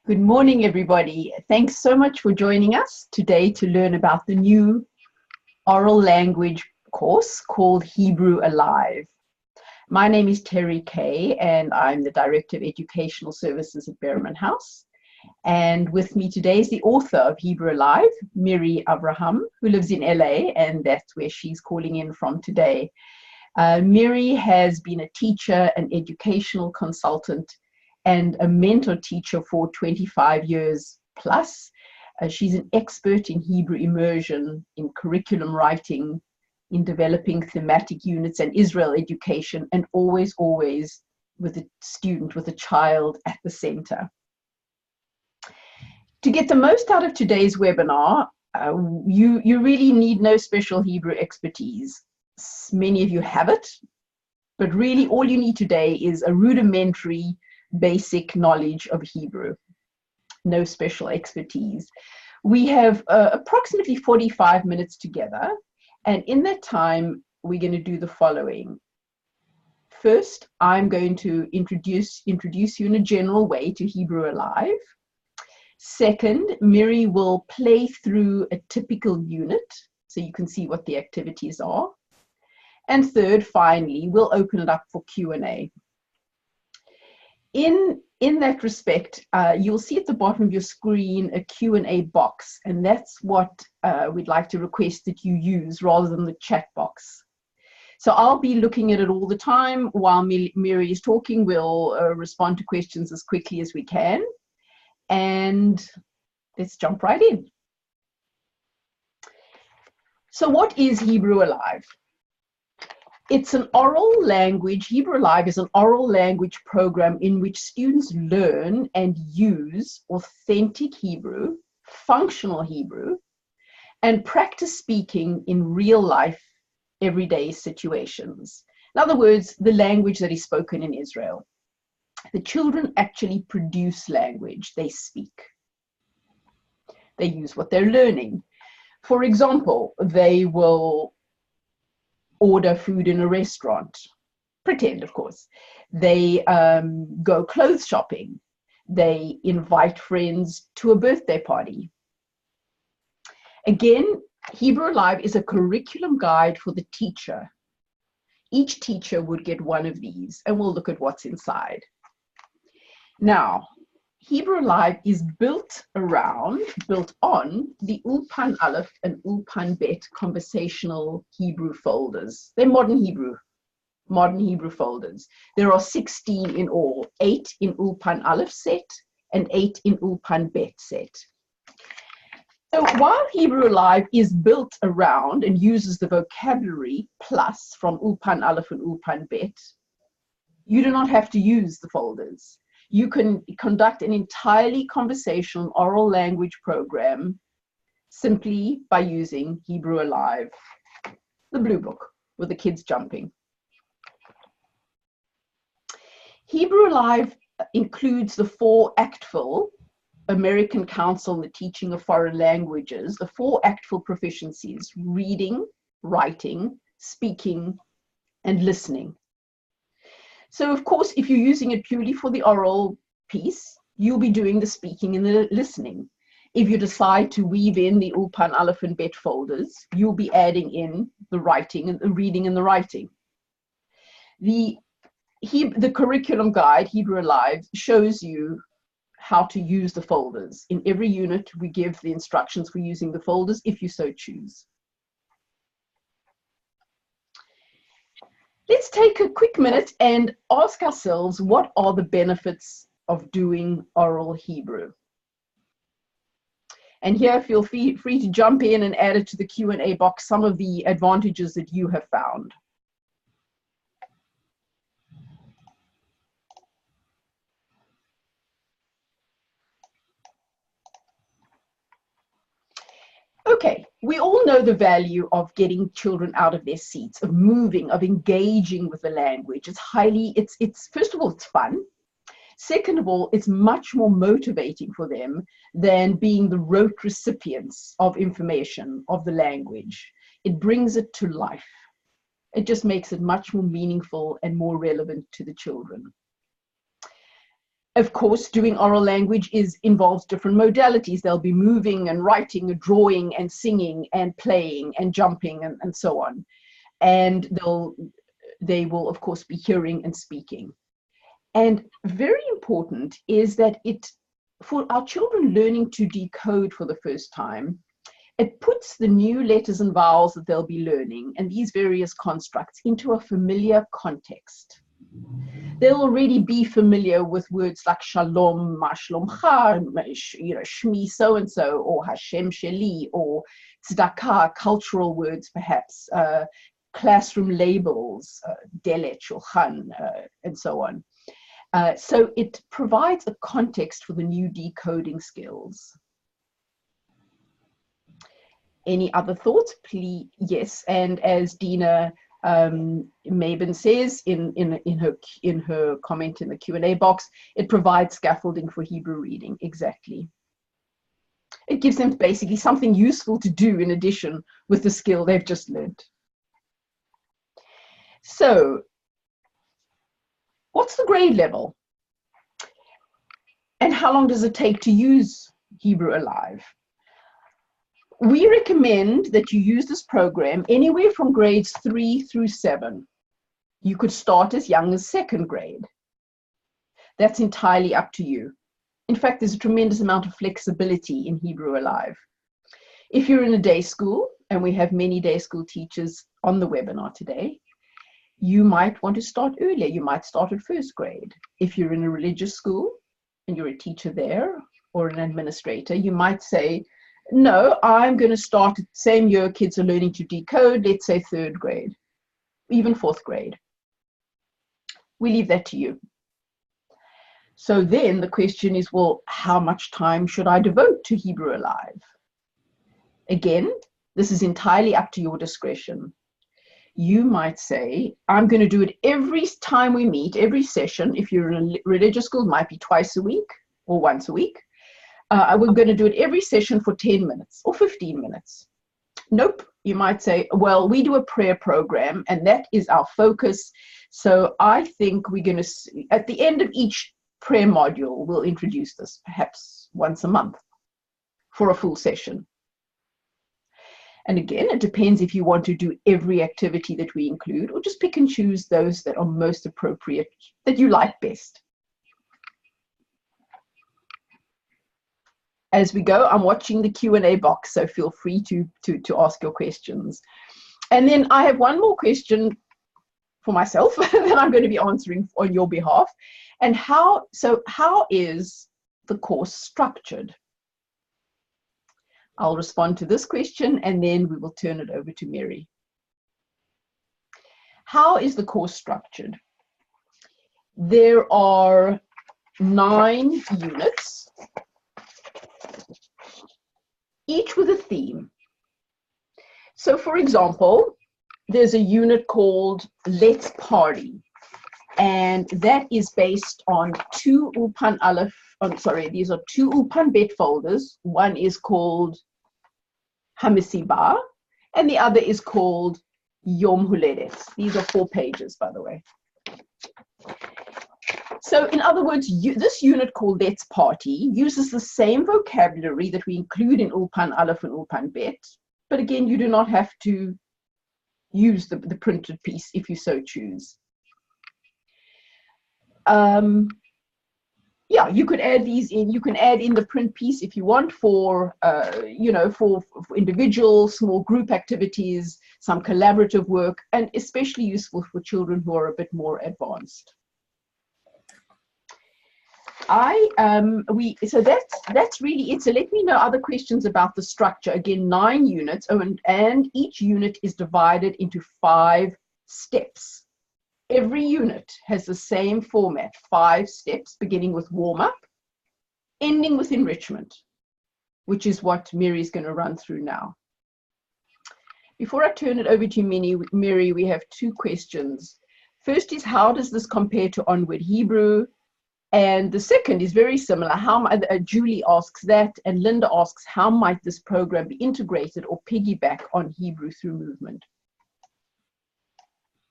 Good morning, everybody. Thanks so much for joining us today to learn about the new oral language course called Hebrew Alive. My name is Kaye, and I'm the Director of Educational Services at Behrman House. And with me today is the author of Hebrew Alive, Miri Avraham, who lives in LA, and that's where she's calling in from today. Miri has been a teacher, an educational consultant, and a mentor teacher for 25 years plus. She's an expert in Hebrew immersion, in curriculum writing, in developing thematic units and Israel education, and always with a student, with a child at the center. To get the most out of today's webinar, you really need no special Hebrew expertise. Many of you have it, but really all you need today is a rudimentary basic knowledge of Hebrew, no special expertise. We have approximately 45 minutes together, and in that time we're going to do the following. First, I'm going to introduce you in a general way to Hebrew Alive. Second, Miri will play through a typical unit so you can see what the activities are. And third, finally, we'll open it up for Q&A. In that respect, you'll see at the bottom of your screen a Q&A box, and that's what we'd like to request that you use rather than the chat box. So I'll be looking at it all the time while Miri is talking. We'll respond to questions as quickly as we can, and let's jump right in. So what is Hebrew Alive? It's an oral language. Hebrew Alive is an oral language program in which students learn and use authentic Hebrew, functional Hebrew, and practice speaking in real life, everyday situations. In other words, the language that is spoken in Israel. The children actually produce language. They speak. They use what they're learning. For example, they will order food in a restaurant, pretend, of course. They go clothes shopping. They invite friends to a birthday party. Again, Hebrew Alive is a curriculum guide for the teacher. Each teacher would get one of these, and we'll look at what's inside. Now, Hebrew Alive is built on the Ulpan Aleph and Ulpan Bet conversational Hebrew folders. They're modern Hebrew folders. There are 16 in all, 8 in Ulpan Aleph set and 8 in Ulpan Bet set. So while Hebrew Alive is built around and uses the vocabulary plus from Ulpan Aleph and Ulpan Bet, you do not have to use the folders. You can conduct an entirely conversational oral language program simply by using Hebrew Alive, the blue book with the kids jumping. Hebrew Alive includes the 4 ACTFL, American Council on the Teaching of Foreign Languages, the 4 ACTFL proficiencies: reading, writing, speaking, and listening. So, of course, if you're using it purely for the oral piece, you'll be doing the speaking and the listening. If you decide to weave in the Ulpan Aleph and Bet folders, you'll be adding in the writing and the reading and the writing. The curriculum guide, Hebrew Alive, shows you how to use the folders. In every unit, we give the instructions for using the folders if you so choose. Let's take a quick minute and ask ourselves, what are the benefits of doing oral Hebrew? And here, feel free to jump in and add it to the Q&A box, some of the advantages that you have found. Okay, we all know the value of getting children out of their seats, of moving, of engaging with the language. It's first of all, it's fun. Second of all, it's much more motivating for them than being the rote recipients of information, of the language. It brings it to life. It just makes it much more meaningful and more relevant to the children. Of course, doing oral language involves different modalities. They'll be moving and writing and drawing and singing and playing and jumping and so on. And they will, of course, be hearing and speaking. And very important is that for our children learning to decode for the first time, it puts the new letters and vowels that they'll be learning and these various constructs into a familiar context. They'll already be familiar with words like shalom, ma shlomcha, shmi so-and-so, or Hashem sheli, or tzedakah, cultural words perhaps, classroom labels, delet, shulchan, and so on. So it provides a context for the new decoding skills. Any other thoughts, please? Yes, and as Dina Mabin says in her comment in the Q&A box, it provides scaffolding for Hebrew reading. Exactly. It gives them basically something useful to do in addition with the skill they've just learned. So, what's the grade level? And how long does it take to use Hebrew Alive? We recommend that you use this program anywhere from grades 3 through 7. You could start as young as 2nd grade. That's entirely up to you. In fact, there's a tremendous amount of flexibility in Hebrew Alive. If you're in a day school, and we have many day school teachers on the webinar today, you might want to start earlier. You might start at 1st grade. If you're in a religious school and you're a teacher there or an administrator, you might say, no, I'm going to start at the same year kids are learning to decode, let's say 3rd grade, even 4th grade. We leave that to you. So then the question is, well, how much time should I devote to Hebrew Alive? Again, this is entirely up to your discretion. You might say, I'm going to do it every time we meet, every session. If you're in a religious school, it might be twice a week or once a week. We're going to do it every session for 10 minutes or 15 minutes. Nope. You might say, well, we do a prayer program and that is our focus. So I think we're going to, at the end of each prayer module, we'll introduce this perhaps once a month for a full session. And again, it depends if you want to do every activity that we include or just pick and choose those that are most appropriate, that you like best. As we go, I'm watching the Q&A box, so feel free to ask your questions. And then I have one more question for myself that I'm going to be answering on your behalf. And how is the course structured? I'll respond to this question and then we will turn it over to Miri. How is the course structured? There are 9 units, each with a theme. So for example, there's a unit called Let's Party, and that is based on 2 Ulpan Aleph, these are 2 Ulpan Bet folders. One is called Hamisiba, and the other is called Yom Huledet. These are 4 pages, by the way. So in other words, this unit called Let's Party uses the same vocabulary that we include in Ulpan Aleph and Ulpan Bet, but again, you do not have to use the printed piece if you so choose. Yeah, you could add these in. You can add in the print piece if you want for, for individual, small group activities, some collaborative work, and especially useful for children who are a bit more advanced. So that's really it. So let me know other questions about the structure. Again, 9 units, and each unit is divided into 5 steps. Every unit has the same format, 5 steps, beginning with warm-up, ending with enrichment, which is what Miri is going to run through now. Before I turn it over to Miri, we have 2 questions. First is, how does this compare to Onward Hebrew? And the second is very similar. Julie asks that, and Linda asks, how might this program be integrated or piggyback on Hebrew through movement?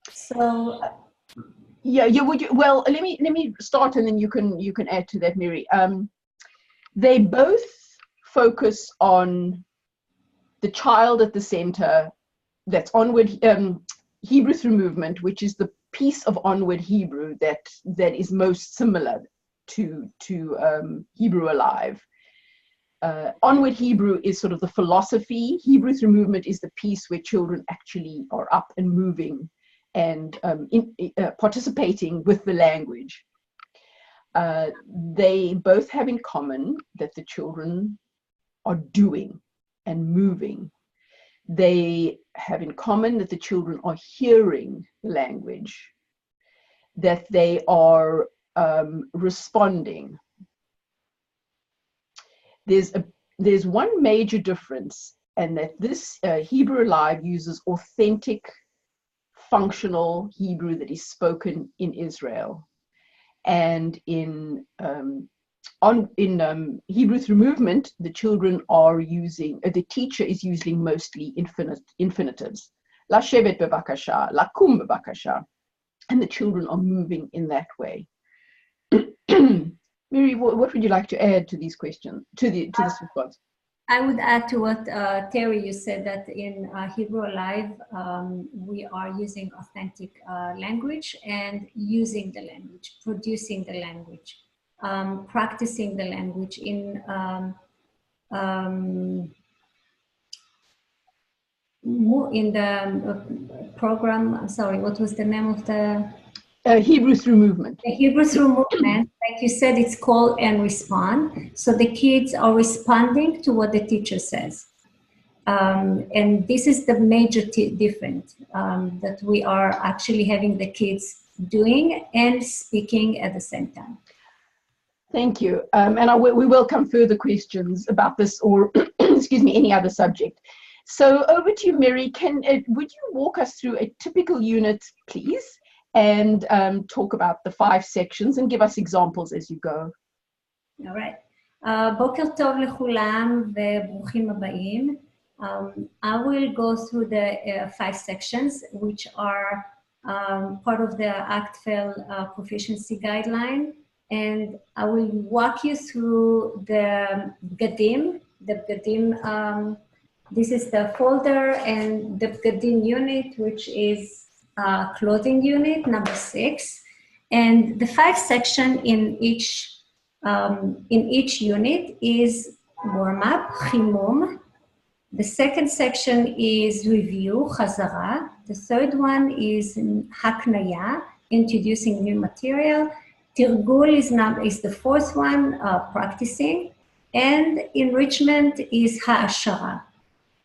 So Well, let me start, and then you can add to that, Miri. They both focus on the child at the center. That's onward Hebrew through movement, which is the piece of onward Hebrew that is most similar to Hebrew Alive. Onward Hebrew is sort of the philosophy. Hebrew through movement is the piece where children actually are up and moving and participating with the language. They both have in common that the children are doing and moving. They have in common that the children are hearing the language, that they are responding. There's one major difference, and that this Hebrew Alive uses authentic, functional Hebrew that is spoken in Israel. And in Hebrew through movement, the children are using, the teacher is using mostly infinitives. Lashevet bebakasha, lakum bebakasha. And the children are moving in that way. Miri, what would you like to add to these questions, to this response? I would add to what Terry, you said, that in Hebrew Alive, we are using authentic language and using the language, producing the language, practicing the language in the program. I'm sorry, what was the name of the? Hebrew through movement. The Hebrew through movement, like you said, it's call and respond. So the kids are responding to what the teacher says. And this is the major difference, that we are actually having the kids doing and speaking at the same time. Thank you. And we welcome further questions about this or, excuse me, any other subject. So over to you, Miri. Would you walk us through a typical unit, please? And talk about the 5 sections and give us examples as you go. All right. בוקר טוב לכולם וברוכים הבאים. I will go through the 5 sections, which are part of the ACTFL proficiency guideline. And I will walk you through the B'gadim. The B'gadim, this is the folder, and the B'gadim unit, which is clothing unit number 6, and the 5 section in each unit is warm up, chimum. The second section is review, chazara. The third one is haknaya, introducing new material. Tirgul is the 4th one, practicing, and enrichment is ha'ashara.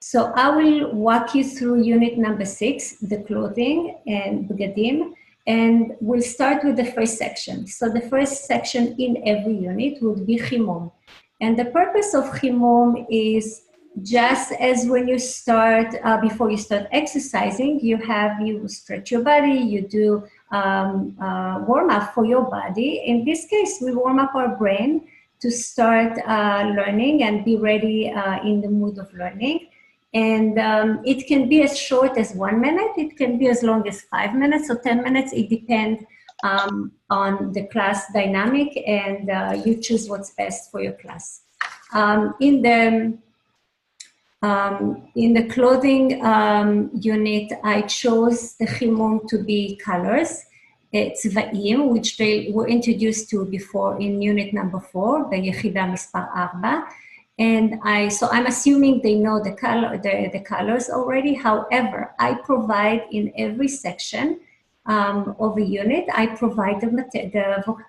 So I will walk you through unit number 6, the clothing and B'gadim, and we'll start with the first section. So the first section in every unit would be chimum. And the purpose of chimum is just as when you start, before you start exercising, you stretch your body, you do warm up for your body. In this case, we warm up our brain to start learning and be ready in the mood of learning. And it can be as short as 1 minute, it can be as long as 5 minutes or 10 minutes. It depends on the class dynamic, and you choose what's best for your class. In the clothing unit, I chose the chimum to be colors. It's tzva'im, which they were introduced to before in unit number 4, ביחידה מספר 4. And I'm assuming they know the colors already. However, I provide in every section of a unit, I provide the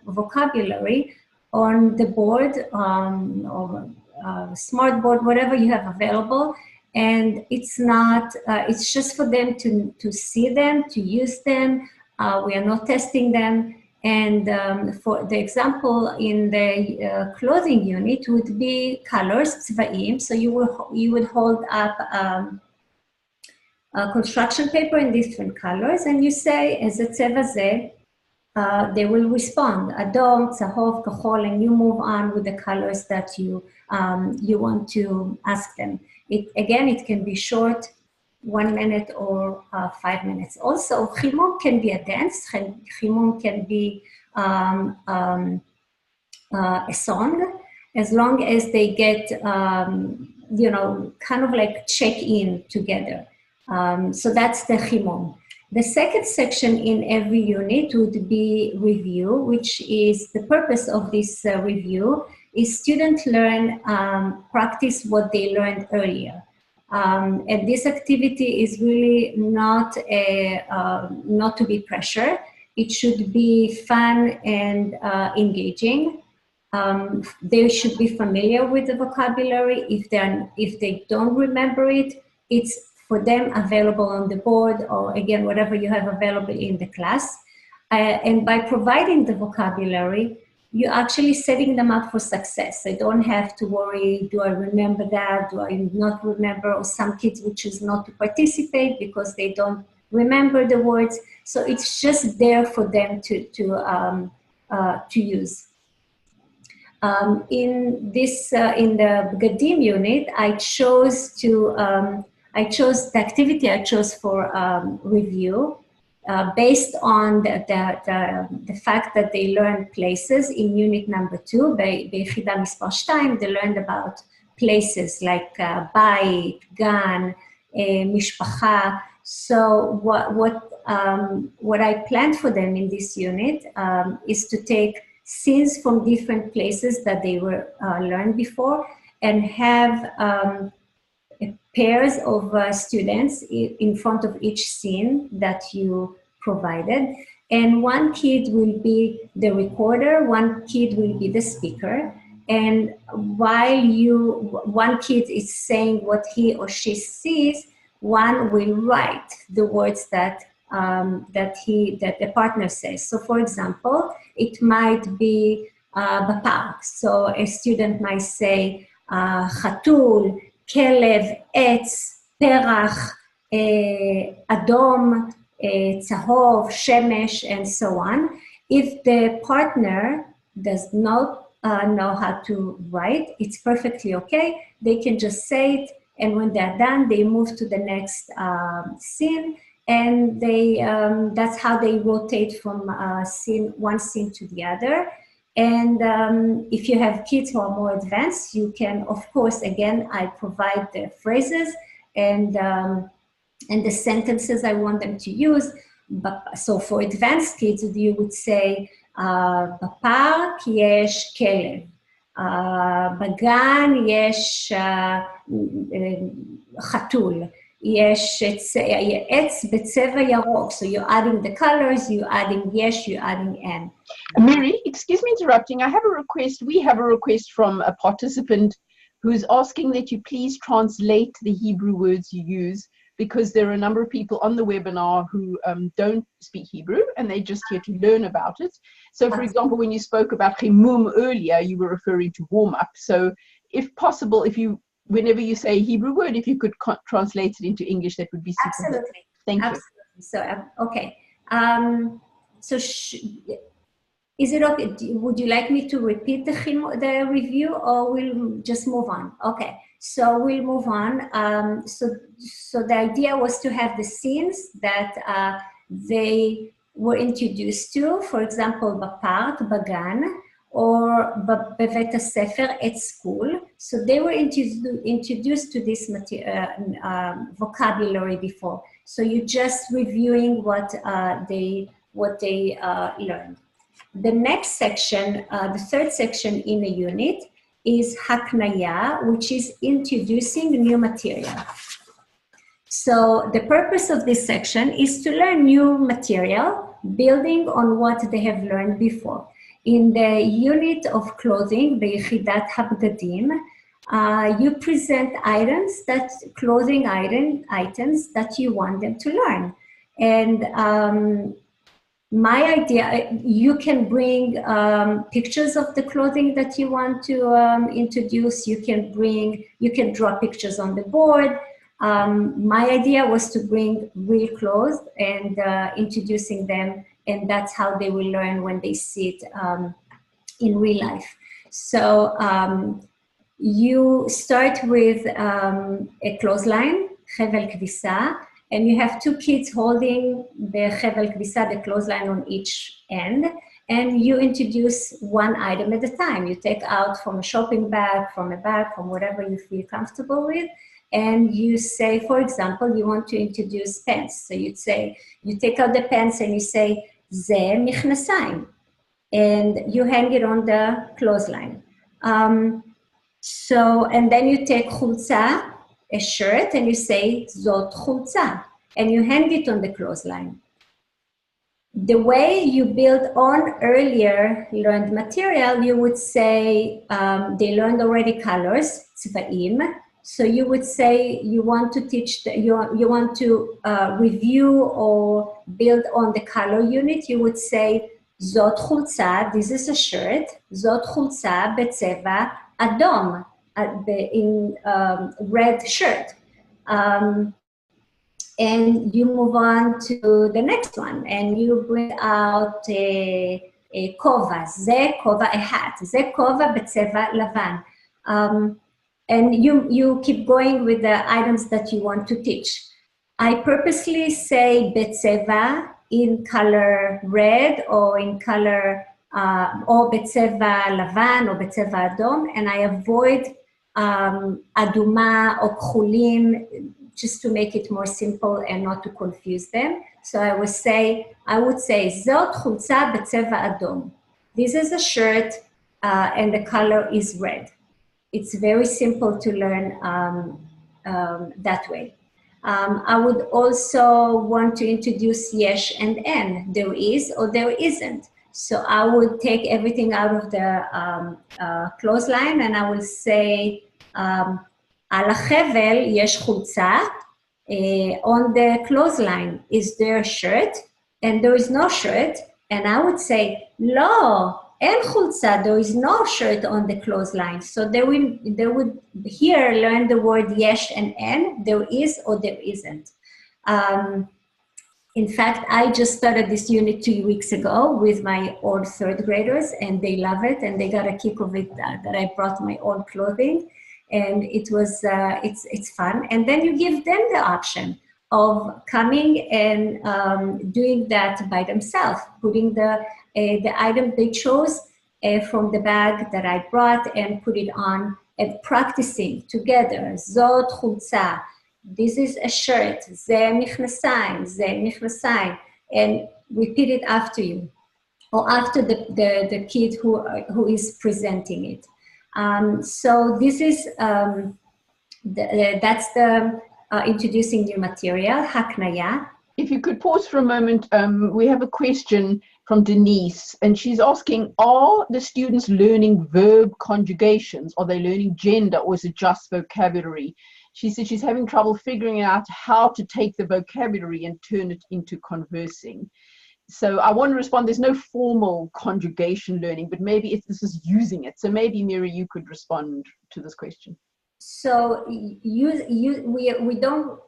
vocabulary on the board or smart board, whatever you have available. And it's not, it's just for them to see them, to use them. We are not testing them. And for the example in the clothing unit would be colors, tzva'im. So you would hold up construction paper in different colors, and you say, "Ez tzeva ze," they will respond, "Adom, tzahov, kahol," and you move on with the colors that you want to ask them. It can be short, 1 minute or 5 minutes. Also, chimum can be a dance. Chimum can be a song, as long as they get, you know, kind of like check in together. So that's the chimum. The second section in every unit would be review, which is the purpose of this review is students learn, practice what they learned earlier. And this activity is really not to be pressure. It should be fun and engaging. They should be familiar with the vocabulary. If they don't remember it, it's for them available on the board, or again, whatever you have available in the class. And by providing the vocabulary, you're actually setting them up for success. They don't have to worry, do I remember that? Do I not remember? Or some kids will choose not to participate because they don't remember the words. So it's just there for them to use. In the Begadim unit, I chose the activity I chose for review based on the fact that they learned places in unit number 2, ביחידה מספר 2, they learned about places like bית, גן, משפחה. So what I planned for them in this unit is to take scenes from different places that they were learned before and have pairs of students in front of each scene that you provided. And one kid will be the recorder, one kid will be the speaker. And while one kid is saying what he or she sees, one will write the words that the partner says. So for example, it might be בפארק. So a student might say, חתול, כלב, עץ, פרח, אדום, צהוב, שמש, and so on. If the partner does not know how to write, it's perfectly okay. They can just say it, and when they're done, they move to the next scene, and that's how they rotate from one scene to the other. And if you have kids who are more advanced, you can, of course, again, I provide the phrases and the sentences I want them to use. So for advanced kids, you would say, בפארק יש כלב, בגן יש חתול, יש עץ בצבע ירוק. So you're adding the colors, you're adding yes, you're adding and. Miri, excuse me interrupting. I have a request. We have a request from a participant who's asking that you please translate the Hebrew words you use, because there are a number of people on the webinar who don't speak Hebrew and they're just here to learn about it. So for example, when you spoke about chimum earlier, you were referring to warm up. So if possible, whenever you say a Hebrew word, if you could translate it into English, that would be super. Absolutely. Thank you. Absolutely. So, okay. So is it okay? Would you like me to repeat the review, or we'll just move on? Okay. So we'll move on. So the idea was to have the scenes that they were introduced to, for example, בפארק, בגן, or בבית הספר at school. So they were introduced to this vocabulary before. So you're just reviewing what they learned. The next section, the third section in a unit, is haknaya, which is introducing new material. So the purpose of this section is to learn new material, building on what they have learned before. In the unit of clothing, ביחידת הבגדים, you present clothing items that you want them to learn. And my idea, you can bring pictures of the clothing that you want to introduce. You can draw pictures on the board. My idea was to bring real clothes and introducing them, and that's how they will learn when they see it in real life. So you start with a clothesline. חבל כביסה, and you have two kids holding the חבל כביסה, the clothesline on each end, and you introduce one item at a time. You take out from a shopping bag, from whatever you feel comfortable with, and you say, for example, you want to introduce pants. So you'd say, you take out the pants and you say, זה מכנסיים, and you hang it on the clothesline. And then you take חולצה, a shirt, and you say, זאת חולצה, and you hang it on the clothesline. The way you build on earlier learned material, you would say, they learned already colors, צבעים. So you would say you want to teach, you want to review or build on the color unit. You would say, זאת חולצה, this is a shirt, זאת חולצה בצבע אדום, in red shirt. And you move on to the next one, and you bring out a כובע, זה כובע, a hat, זה כובע בצבע לבן. And you keep going with the items that you want to teach. I purposely say בצבע in color red or in color, או בצבע לבן או בצבע אדום, and I avoid אדומה או כחולים, just to make it more simple and not to confuse them. So I would say, זאת חולצה בצבע אדום. This is a shirt and the color is red. It's very simple to learn that way. I would also want to introduce yes and en. There is or there isn't. So I would take everything out of the clothesline and I will say, על החבל יש חולצה, on the clothesline is there a shirt, and there is no shirt, and I would say, לא, אין חולצה, there is no shirt on the clothesline. So they would here learn the word yes and en, there is or there isn't. In fact, I just started this unit 2 weeks ago with my old third graders, and they love it, and they got a kick of it that I brought my own clothing. And it was, it's fun. And then you give them the option of coming and doing that by themselves, putting the item they chose from the bag that I brought and put it on and practicing together. זאת חולצה, this is a shirt, זה מכנסיים, זה מכנסיים, and repeat it after you, or after the kid who is presenting it. So this is, that's the introducing new material, haknaya. If you could pause for a moment, we have a question from Denise, and she's asking, are the students learning verb conjugations? Are they learning gender, or is it just vocabulary? She said she's having trouble figuring out how to take the vocabulary and turn it into conversing. So I want to respond, there's no formal conjugation learning, but maybe this is using it. So maybe, Miri, you could respond to this question. So we don't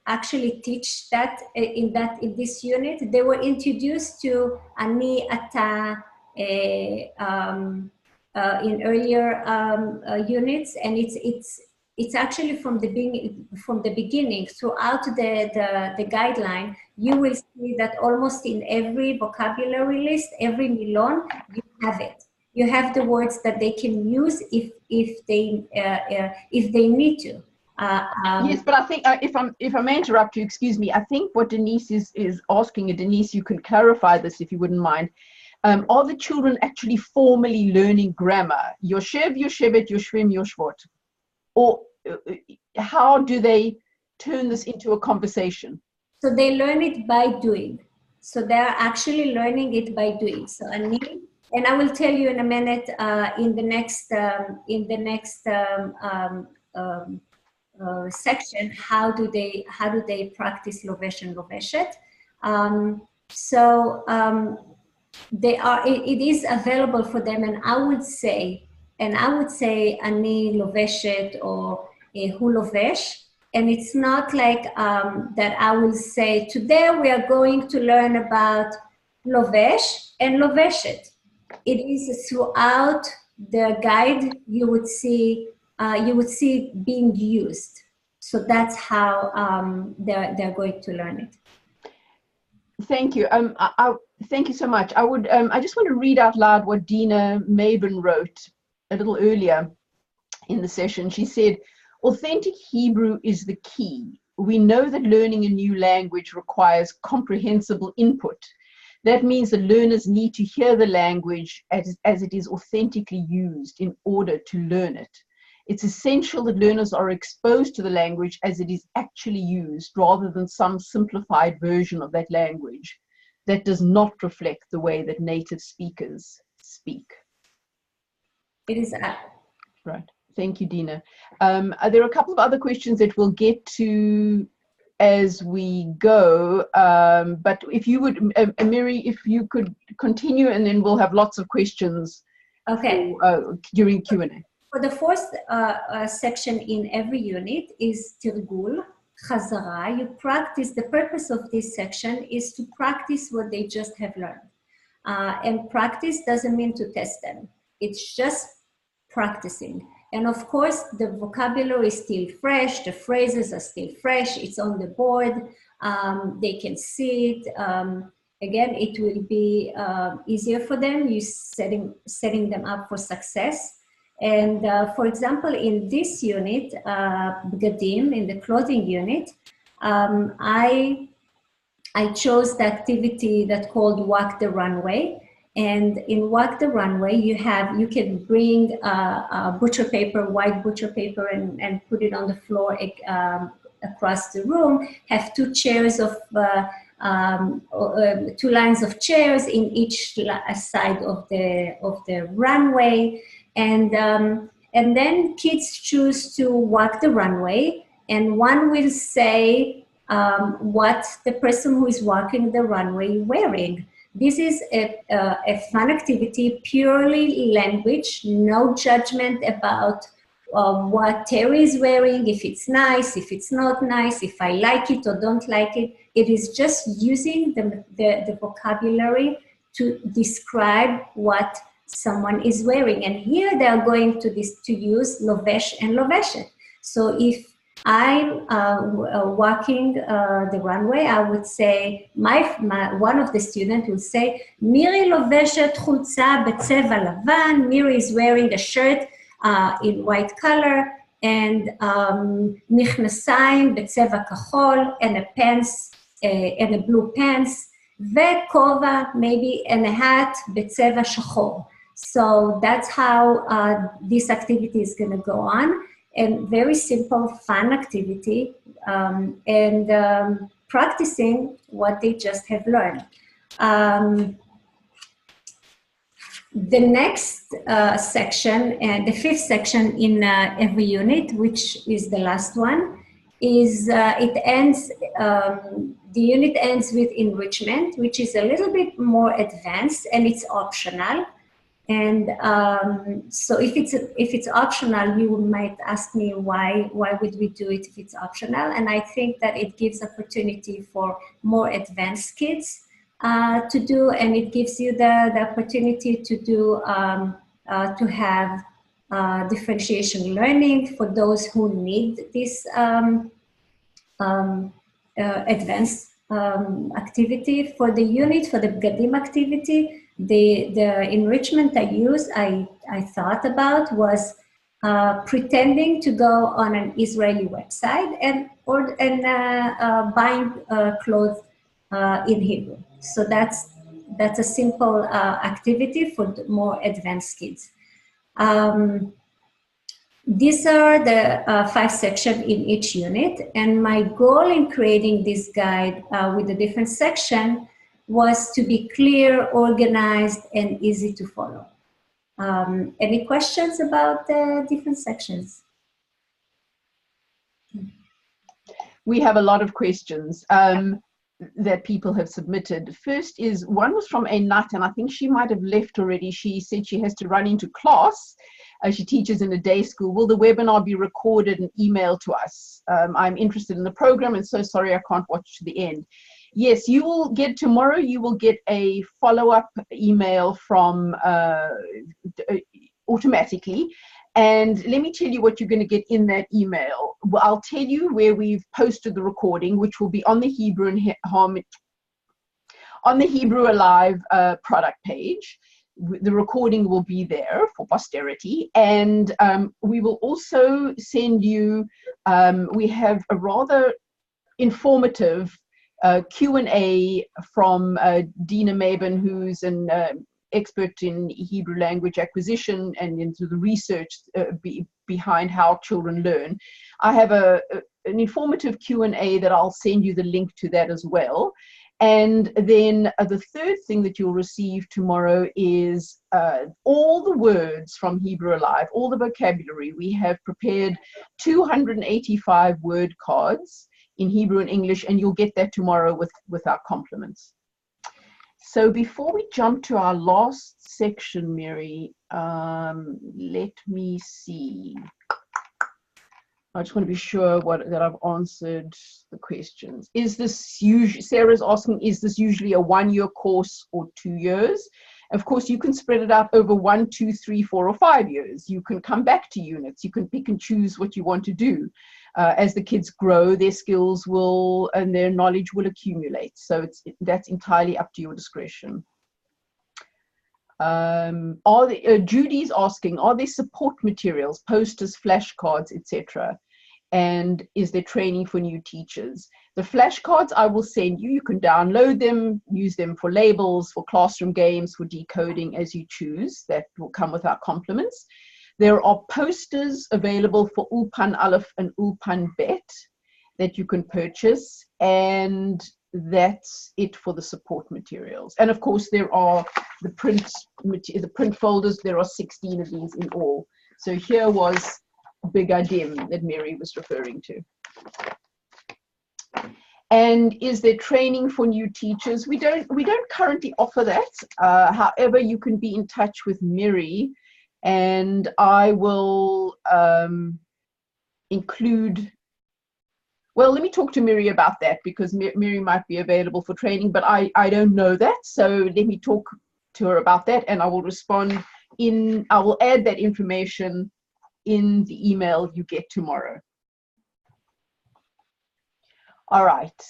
actually teach that in this unit. They were introduced to ani, ata in earlier units, and it's actually from the beginning throughout the guideline. You will see that almost in every vocabulary list, every milon, you have it. You have the words that they can use if they need to. Yes, but I think if I may interrupt you, excuse me. I think what Denise is asking, and Denise, you can clarify this if you wouldn't mind. Are the children actually formally learning grammar? Yoshev, yoshevet, yoshvim, yoshvot, or how do they turn this into a conversation? So they learn it by doing. So they are actually learning it by doing. So and I will tell you in a minute in the next section how do they practice lovesh and loveshet. It is available for them, and I would say ani loveshet or hu lovesh. And it's not like that I will say, today we are going to learn about lovesh and loveshet. It is throughout the guide you would see being used. So that's how they're going to learn it. Thank you. Thank you so much. I just want to read out loud what Dina Mabin wrote a little earlier in the session. She said, authentic Hebrew is the key. We know that learning a new language requires comprehensible input. That means that learners need to hear the language as it is authentically used in order to learn it. It's essential that learners are exposed to the language as it is actually used, rather than some simplified version of that language that does not reflect the way that native speakers speak. It is. Right. Thank you, Dina. There are a couple of other questions that we'll get to as we go, but if you would, Miri, if you could continue, and then we'll have lots of questions during Q&A. For the fourth section in every unit is Tirgul, Chazara. You practice, the purpose of this section is to practice what they just have learned. And practice doesn't mean to test them. It's just practicing. And of course, the vocabulary is still fresh, the phrases are still fresh, it's on the board, they can see it. Again, it will be easier for them, you setting them up for success. And for example, in this unit, B'gadim, in the clothing unit, I chose the activity that's called Walk the Runway. And in Walk the Runway, you can bring butcher paper, white butcher paper, and put it on the floor across the room. Have two chairs of, two lines of chairs in each side of the runway. And then kids choose to walk the runway, and one will say what the person who is walking the runway wearing. This is a fun activity, purely language, no judgment about what Terry is wearing, if it's nice, if it's not nice, if I like it or don't like it. It is just using the vocabulary to describe what someone is wearing. And here they are going to use lovesh and loveshet. So if I'm walking the runway, I would say, one of the students would say, Miri loveshet chultza b'tzeva lavan. Miri is wearing a shirt in white color, and מכנסיים בצבע כחול, and a pants, and a blue pants, וכובע, maybe, and a hat בצבע שחור. So that's how this activity is going to go on. And very simple, fun activity, and practicing what they just have learned. The next section, and the fifth section in every unit, which is the last one, is it ends, the unit ends with enrichment, which is a little bit more advanced, and it's optional. And so if it's optional, you might ask me why would we do it if it's optional? And I think that it gives opportunity for more advanced kids to do, and it gives you the opportunity to do to have differentiation learning for those who need this advanced activity. For the unit, for the B'gadim activity, the enrichment I thought about was pretending to go on an Israeli website and buying clothes in Hebrew. So that's a simple activity for the more advanced kids. These are the 5 sections in each unit, and my goal in creating this guide with the different sections was to be clear, organized, and easy to follow. Any questions about the different sections? We have a lot of questions that people have submitted. First is, one was from Einat, and I think she might have left already. She said she has to run into class. She teaches in a day school. Will the webinar be recorded and emailed to us? I'm interested in the program and so sorry I can't watch to the end. Yes, you will get tomorrow, you will get a follow-up email from automatically, And let me tell you what you're going to get in that email. Well, I'll tell you where we've posted the recording, which will be on the Hebrew Alive product page. The recording will be there for posterity, and we will also send you, we have a rather informative Q&A from Dina Mabin, who's an expert in Hebrew language acquisition and into the research behind how children learn. I have an informative Q&A that I'll send you the link to that as well. And then the third thing that you'll receive tomorrow is all the words from Hebrew Alive, all the vocabulary. We have prepared 285 word cards in Hebrew and English, and you'll get that tomorrow with our compliments. So before we jump to our last section, Miri, let me see. I just want to be sure that I've answered the questions. Is this usually, Sarah's asking, is this usually a 1-year course or 2 years? Of course, you can spread it out over 1, 2, 3, 4, or 5 years. You can come back to units. You can pick and choose what you want to do. As the kids grow, their skills will and their knowledge will accumulate. So that's entirely up to your discretion. Judy's asking, are there support materials, posters, flashcards, etc.? And is there training for new teachers? The flashcards I will send you. You can download them, use them for labels, for classroom games, for decoding as you choose. That will come with our compliments. There are posters available for Ulpan Aleph and Ulpan Bet that you can purchase, and that's it for the support materials. And of course, there are the print folders. There are 16 of these in all. So here was Begadim that Miri was referring to. And is there training for new teachers? We don't currently offer that. However, you can be in touch with Miri, and I will include. Well, let me talk to Miri about that, because Miri might be available for training, but I don't know that. So let me talk to her about that, and I will respond I will add that information in the email you get tomorrow. All right.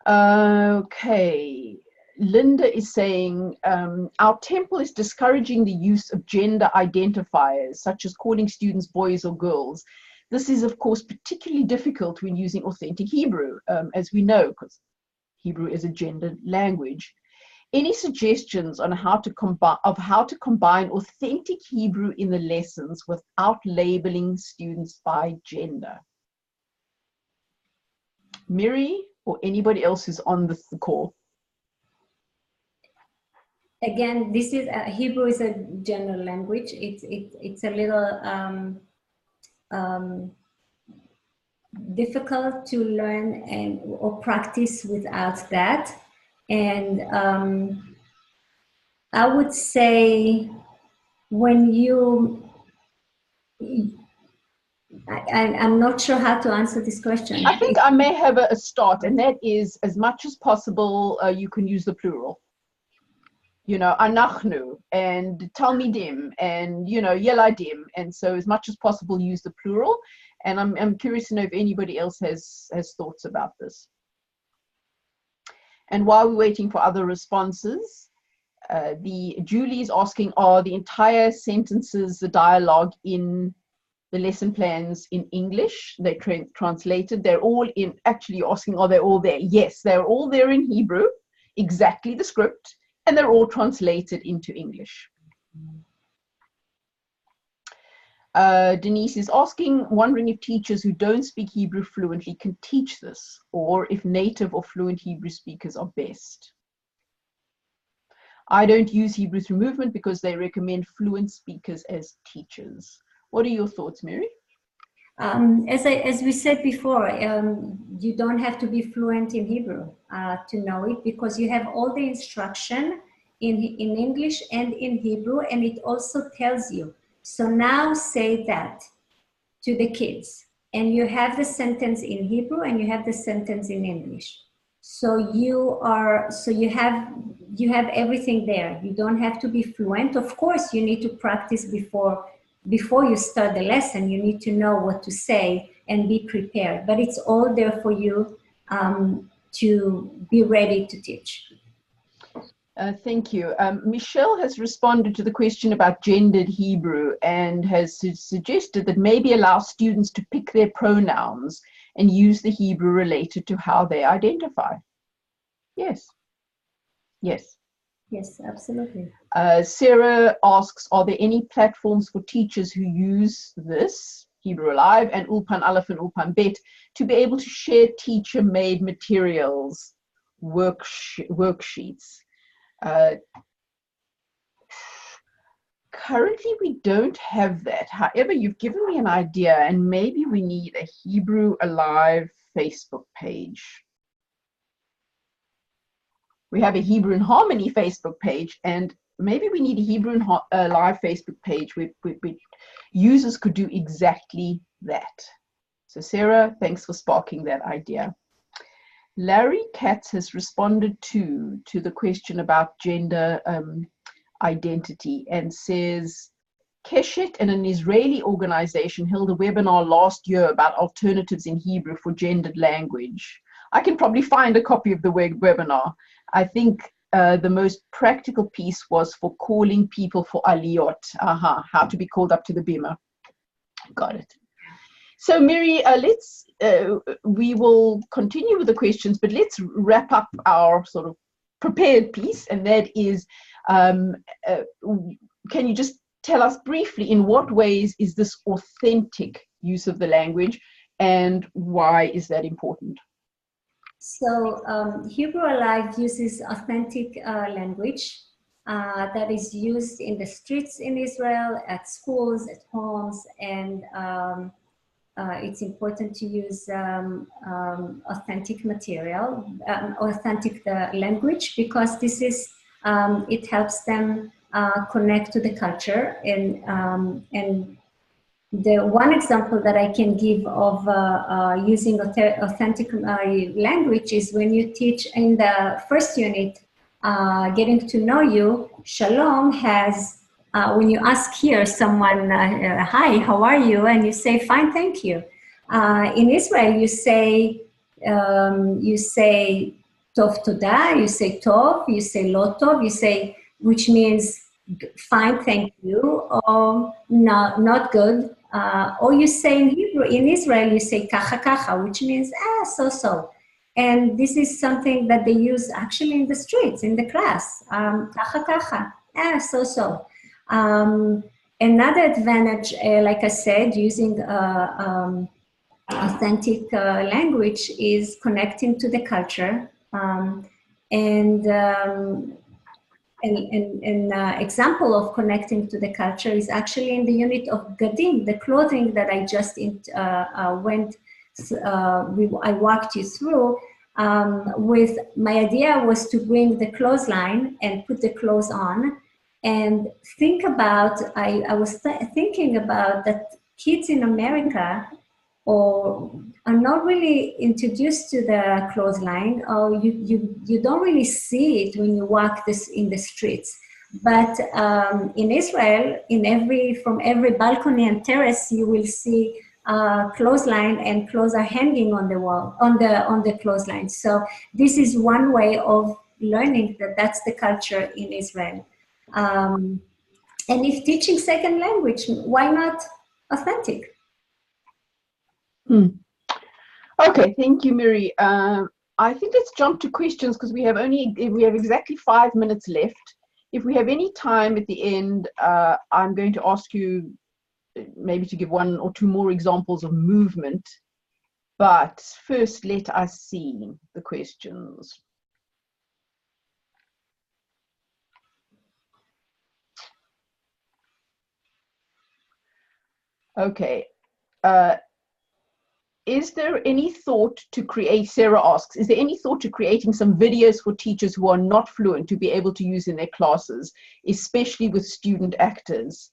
Okay. Linda is saying, our temple is discouraging the use of gender identifiers, such as calling students boys or girls. This is, of course, particularly difficult when using authentic Hebrew, as we know, because Hebrew is a gendered language. Any suggestions on how to combine authentic Hebrew in the lessons without labeling students by gender? Miri or anybody else who's on the call? Again, this is Hebrew is a general language. It's a little difficult to learn or practice without that. And I would say when I'm not sure how to answer this question. I think I may have a start, and that is, as much as possible, you can use the plural. You know, anachnu and talmidim and, you know, yeladim. And so as much as possible, use the plural. And I'm curious to know if anybody else has thoughts about this. And while we're waiting for other responses, Julie is asking, are the entire sentences, the dialogue in the lesson plans in English? They're translated. They're all in, actually asking, are they all there? Yes, they're all there in Hebrew, exactly the script, and they're all translated into English. Denise is asking, wondering if teachers who don't speak Hebrew fluently can teach this, or if native or fluent Hebrew speakers are best. I don't use Hebrew through movement because they recommend fluent speakers as teachers. What are your thoughts, Miri? As we said before, you don't have to be fluent in Hebrew to know it, because you have all the instruction in English and in Hebrew, and it also tells you. So now say that to the kids, and you have the sentence in Hebrew and you have the sentence in English. So you have everything there. You don't have to be fluent. Of course, you need to practice before before you start the lesson, you need to know what to say and be prepared. But it's all there for you to be ready to teach. Thank you. Michelle has responded to the question about gendered Hebrew and has suggested that maybe allow students to pick their pronouns and use the Hebrew related to how they identify. Yes. Yes. Yes, absolutely. Sarah asks, are there any platforms for teachers who use this, Hebrew Alive and Ulpan Aleph and Ulpan Bet, to be able to share teacher-made materials, worksheets? Currently, we don't have that. However, you've given me an idea, and maybe we need a Hebrew Alive Facebook page. We have a Hebrew in Harmony Facebook page, and maybe we need a Hebrew in Alive Facebook page where users could do exactly that. So Sarah, thanks for sparking that idea. Larry Katz has responded to the question about gender identity and says, Keshet and an Israeli organization held a webinar last year about alternatives in Hebrew for gendered language. I can probably find a copy of the webinar. I think the most practical piece was for calling people for aliyot, how to be called up to the bima. Got it. So Miri, we will continue with the questions, but let's wrap up our sort of prepared piece, and that is, can you just tell us briefly in what ways is this authentic use of the language, and why is that important? So Hebrew Alive uses authentic language that is used in the streets in Israel, at schools, at homes, and it's important to use authentic material, authentic language, because this is, it helps them connect to the culture. And the one example that I can give of using authentic language is when you teach in the first unit, getting to know you, Shalom has, when you ask here someone, hi, how are you? And you say, fine, thank you. In Israel, you say tov toda, you say tov, you say lo tov, you say, which means fine, thank you, or not good. Or you say in Hebrew, in Israel, you say kacha kacha, which means so. And this is something that they use actually in the streets, in the class. Kacha kacha, so. Another advantage, like I said, using authentic language is connecting to the culture. An example of connecting to the culture is actually in the unit of Begadim, the clothing that I just I walked you through. With my idea was to bring the clothesline and put the clothes on, and think about. I was thinking about that kids in America are not really introduced to the clothesline, or you don't really see it when you walk in the streets. But in Israel, from every balcony and terrace, you will see clothesline, and clothes are hanging on the wall, on the clothesline. So this is one way of learning that that's the culture in Israel. And if teaching second language, why not authentic? Okay, thank you, Miri. I think let's jump to questions because we have exactly 5 minutes left. If we have any time at the end, I'm going to ask you maybe to give 1 or 2 more examples of movement. But first, let us see the questions. Okay. Is there any thought to create, Sarah asks, is there any thought to creating some videos for teachers who are not fluent to be able to use in their classes, especially with student actors?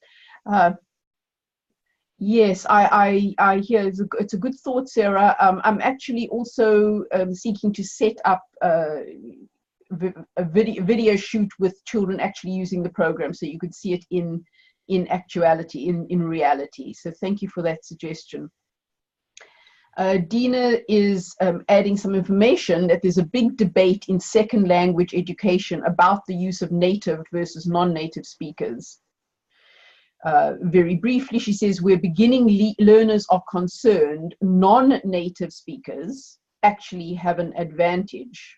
Yes, I hear it's a good thought, Sarah. I'm actually also seeking to set up a video shoot with children actually using the program, so you could see it in in actuality, in reality. So thank you for that suggestion. Dina is adding some information that there's a big debate in second language education about the use of native versus non-native speakers. Very briefly, she says, where beginning learners are concerned, non-native speakers actually have an advantage.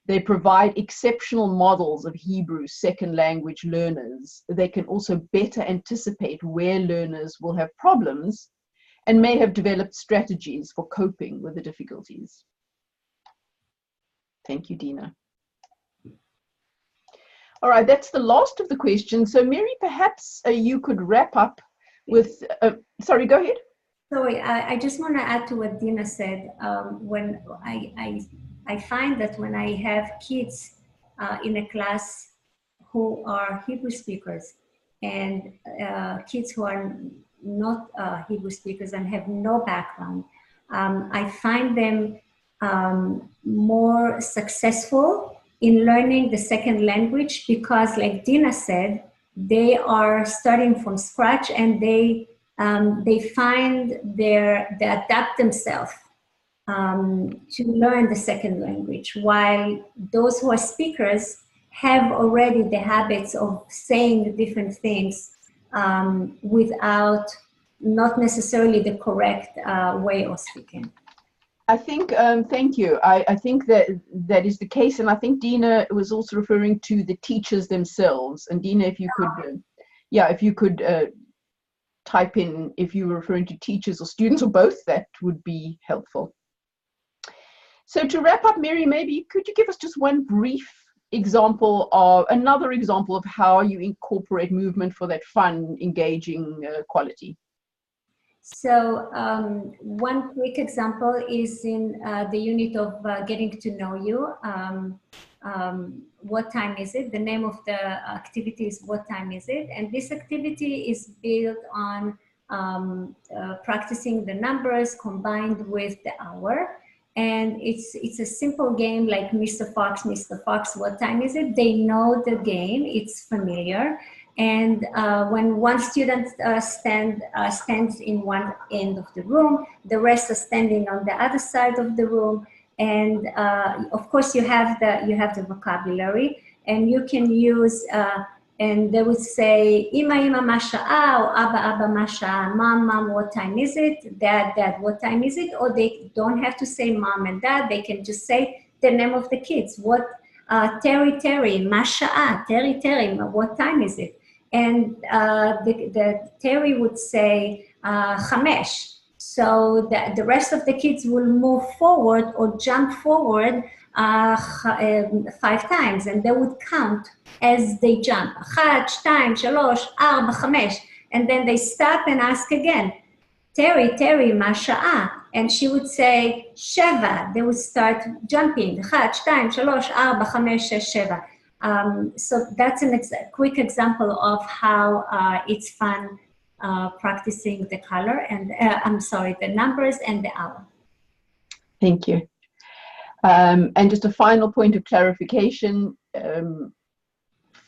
They provide exceptional models of Hebrew second language learners. They can also better anticipate where learners will have problems and may have developed strategies for coping with the difficulties. Thank you, Dina. All right, that's the last of the questions. So Miri, perhaps you could wrap up with, sorry, go ahead. Sorry, I just want to add to what Dina said. When I find that when I have kids in a class who are Hebrew speakers and kids who are not Hebrew speakers and have no background, I find them more successful in learning the second language because, like Dina said, they are starting from scratch and they find they adapt themselves to learn the second language, while those who are speakers have already the habits of saying different things without not necessarily the correct way of speaking. I think, thank you. I think that is the case. And I think Dina was also referring to the teachers themselves. And Dina, if you could, if you could type in if you were referring to teachers or students or both, that would be helpful. So to wrap up, Miri, maybe could you give us just one brief example of, another example of how you incorporate movement for that fun, engaging quality? So one quick example is in the unit of getting to know you. What time is it? The name of the activity is what time is it? And this activity is built on practicing the numbers combined with the hour. And it's a simple game like Mr. Fox, what time is it? They know the game, it's familiar. And when one student stands in one end of the room, the rest are standing on the other side of the room. And of course, you have the vocabulary, and you can use. And they would say, Ima ma sha'a, or Abba ma sha'a, Mom, what time is it? Dad, what time is it? Or they don't have to say Mom and Dad. They can just say the name of the kids. What Terry, ma sha'a, Terry, what time is it? And the Terry would say Chamesh. So the rest of the kids will move forward or jump forward 5 times, and they would count as they jump. 1, 2, 3, 4, 5. And then they stop and ask again, Terry, ma sha'a. And she would say, Sheva. They would start jumping. 1, 2, 3, 4, 5, 6, 7. So that's a quick example of how it's fun practicing the color and, the numbers and the hour. Thank you. And just a final point of clarification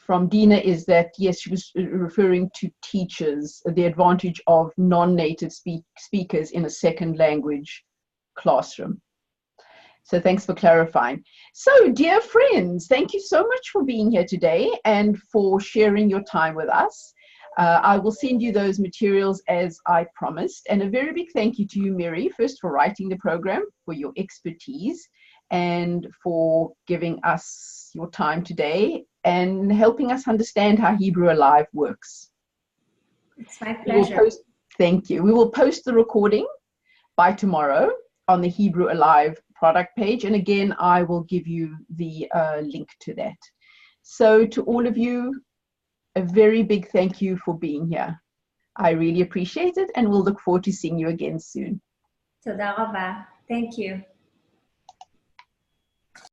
from Dina is that, yes, she was referring to teachers, the advantage of non-native speakers in a second language classroom. So thanks for clarifying. So, dear friends, thank you so much for being here today and for sharing your time with us. I will send you those materials as I promised. And a very big thank you to you, Miri, first for writing the program, for your expertise, and for giving us your time today and helping us understand how Hebrew Alive works. It's my pleasure. Thank you. We will post the recording by tomorrow on the Hebrew Alive product page. And again, I will give you the link to that. So to all of you, a very big thank you for being here. I really appreciate it, and we'll look forward to seeing you again soon. Toda raba. Thank you.